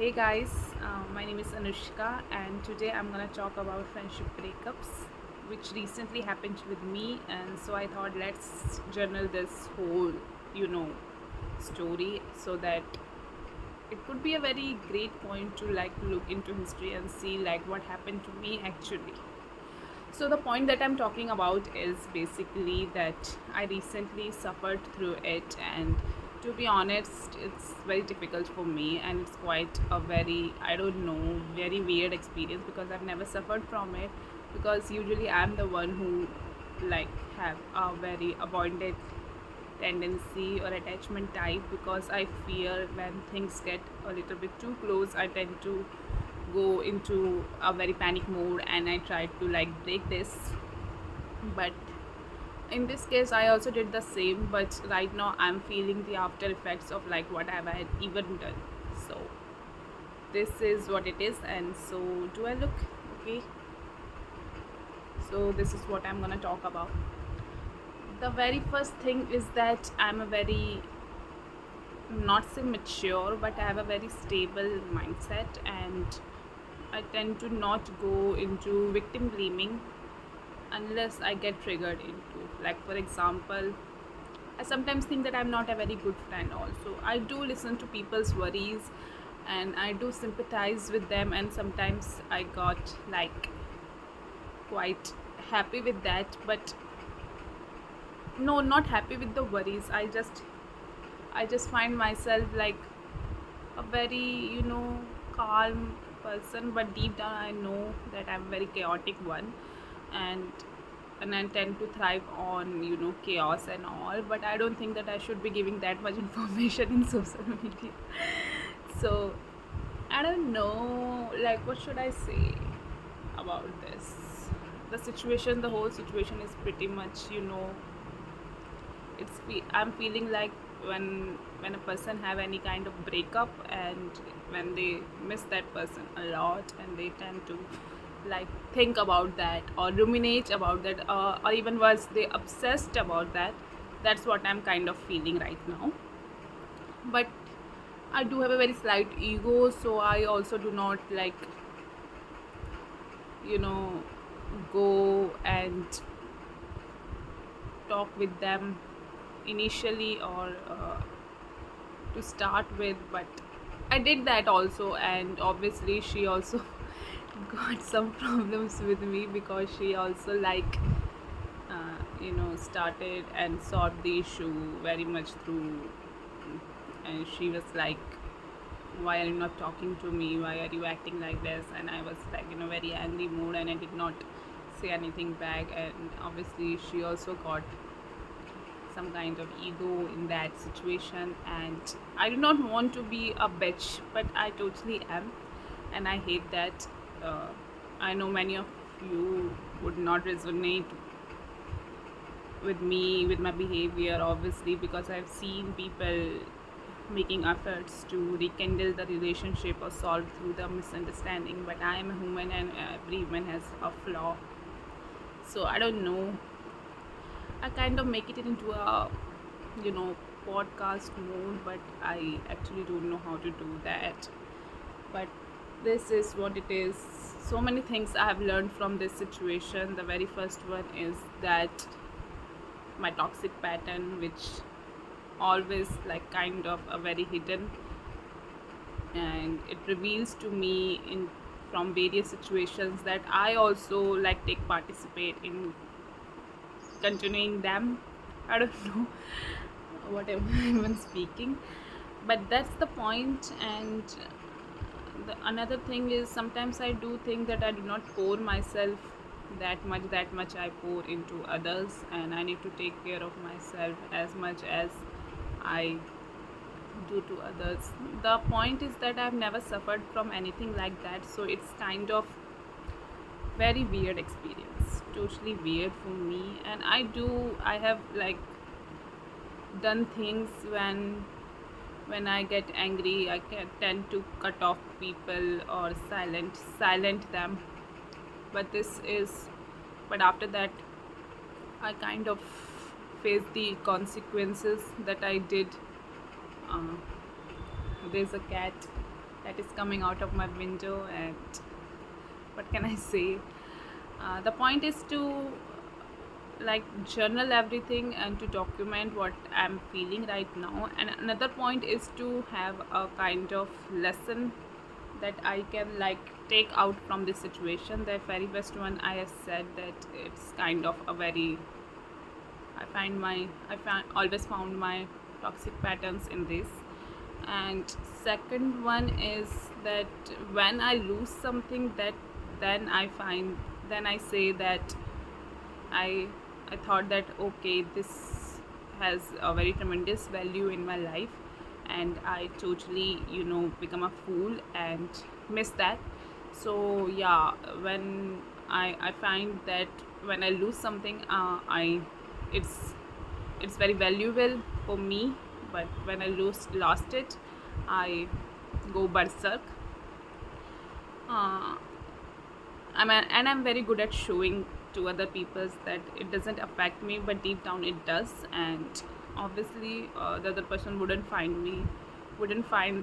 Hey guys, my name is Anushka, and today I'm gonna talk about friendship breakups, which recently happened with me. And so I thought let's journal this whole, you know, story so that it could be a very great point to like look into history and see like what happened to me actually. So the point that I'm talking about is basically that I recently suffered through it, and to be honest, it's very difficult for me, and it's quite a very, I don't know, very weird experience because I've never suffered from it, because usually I'm the one who like have a very avoidant tendency or attachment type, because I fear when things get a little bit too close, I tend to go into a very panic mode and I try to like break this. But in this case, I also did the same, but right now I'm feeling the after effects of like what have I even done. So this is what it is, and so do I look okay? So this is what I'm gonna talk about. The very first thing is that I'm a very, not say mature, but I have a very stable mindset, and I tend to not go into victim blaming unless I get triggered into. Like, for example, I sometimes think that I'm not a very good friend, also. I do listen to people's worries and I do sympathize with them, and sometimes I got like quite happy with that, but no, not happy with the worries. I just find myself like a very, calm person, but deep down I know that I'm a very chaotic one, and I tend to thrive on chaos and all. But I don't think that I should be giving that much information in social media. So I don't know, like, what should I say about this? The situation, the whole situation is pretty much, I'm feeling like when a person have any kind of breakup, and when they miss that person a lot, and they tend to like think about that or ruminate about that, or even worse, they obsessed about that. That's what I'm kind of feeling right now. But I do have a very slight ego, so I also do not like, you know go and talk with them initially, or to start with. But I did that also, and obviously she also got some problems with me, because she also like started and solved the issue very much through. And she was like, why are you not talking to me, why are you acting like this? And I was like in a very angry mood, and I did not say anything back. And obviously she also got some kind of ego in that situation, and I do not want to be a bitch, but I totally am, and I hate that. uh, I know many of you would not resonate with me, with my behavior, obviously, because I've seen people making efforts to rekindle the relationship or solve through the misunderstanding. But I am a human, and every human has a flaw. So I don't know, I kind of make it into a, you know, podcast mode, but I actually don't know how to do that. But this is what it is. So many things I have learned from this situation. The very first one is that my toxic pattern, which always like kind of a very hidden, and it reveals to me in from various situations that I also like take participate in continuing them. I don't know what am I even speaking, but that's the point. And another thing is, sometimes I do think that I do not pour myself that much I pour into others, and I need to take care of myself as much as I do to others. The point is that I've never suffered from anything like that, so it's kind of very weird experience, totally weird for me. And I have like done things when I get angry, I can tend to cut off people or silent them. But this is, but after that, I kind of face the consequences that I did. Uh, there's a cat that is coming out of my window, and what can I say? The point is to like journal everything and to document what I'm feeling right now. And another point is to have a kind of lesson that I can like take out from this situation. The very first one I have said that it's kind of a very I found always found my toxic patterns in this. And second one is that when I lose something, that then I find then I say that I I thought that okay, this has a very tremendous value in my life, and I totally become a fool and miss that. So yeah, when I find that when I lose something, I it's it's very valuable for me, but when I lost it, I go berserk. Uh, I'm very good at showing to other people that it doesn't affect me, but deep down it does. And obviously, the other person wouldn't find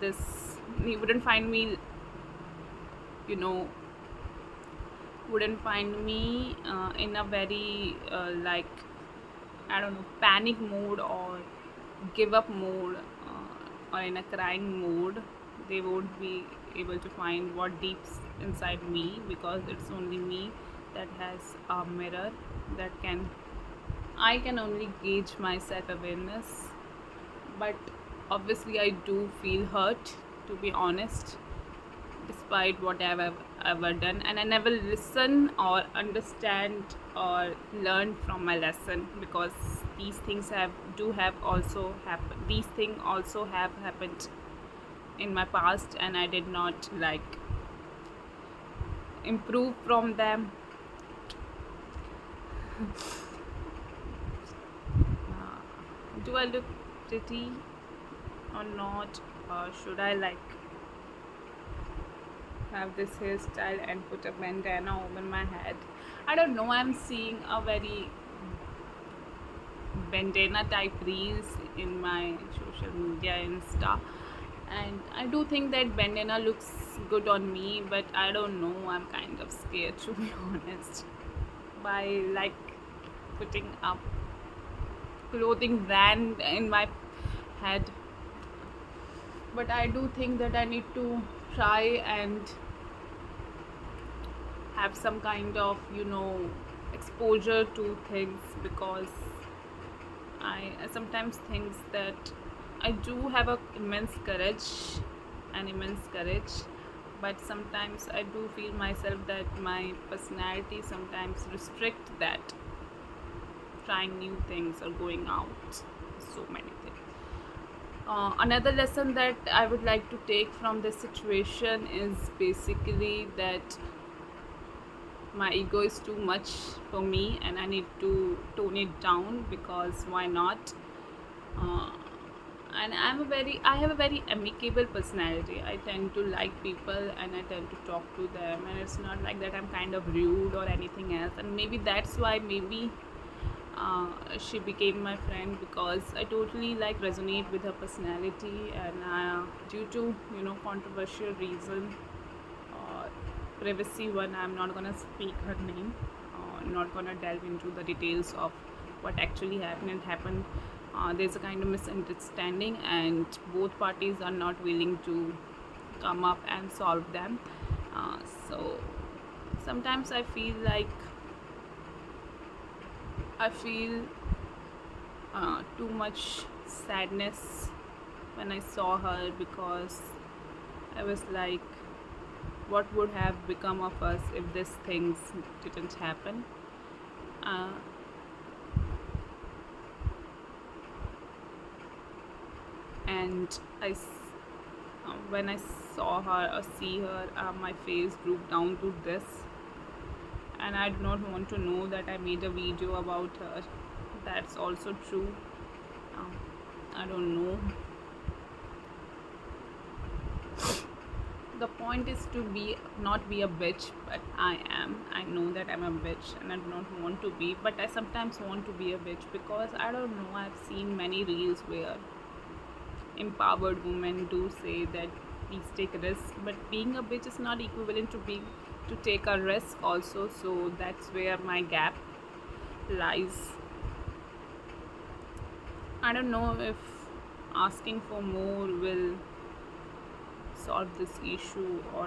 this, he wouldn't find me, you know, wouldn't find me in a very like I don't know, panic mode or give up mode or in a crying mode. They won't be able to find what deeps inside me, because it's only me that has a mirror that can I can only gauge my self awareness. But obviously I do feel hurt, to be honest, despite what I've ever done, and I never listen or understand or learn from my lesson, because these things have also happened. These things also have happened in my past, and I did not like improve from them. Do I look pretty or not? Or should I like have this hairstyle and put a bandana over my head? I don't know. I'm seeing a very bandana type reels in my social media Insta, and I do think that bandana looks good on me, but I don't know. I'm kind of scared, to be honest, by like putting up clothing brand in my head. But I do think that I need to try and have some kind of exposure to things, because I sometimes think that I do have a immense courage, but sometimes I do feel myself that my personality sometimes restrict that trying new things or going out, so many things. Another lesson that I would like to take from this situation is basically that my ego is too much for me and I need to tone it down, because why not? Uh, and I have a very amicable personality. I tend to like people and I tend to talk to them, and it's not like that I'm kind of rude or anything else. And maybe that's why she became my friend, because I totally like resonate with her personality. And due to controversial reason, uh, privacy one, I'm not gonna speak her name, not gonna delve into the details of what actually happened. There's a kind of misunderstanding and both parties are not willing to come up and solve them. So sometimes I feel too much sadness when I saw her, because I was like, what would have become of us if these things didn't happen? Uh, and when I saw her or see her, my face drooped down to this, and I do not want to know that I made a video about her. That's also true. Um, I don't know. The point is to be not be a bitch, but I am. I know that I'm a bitch and I do not want to be, but I sometimes want to be a bitch, because I don't know. I've seen many reels where empowered women do say that please take a risk. But being a bitch is not equivalent to being to take a risk also. So that's where my gap lies. I don't know if asking for more will solve this issue or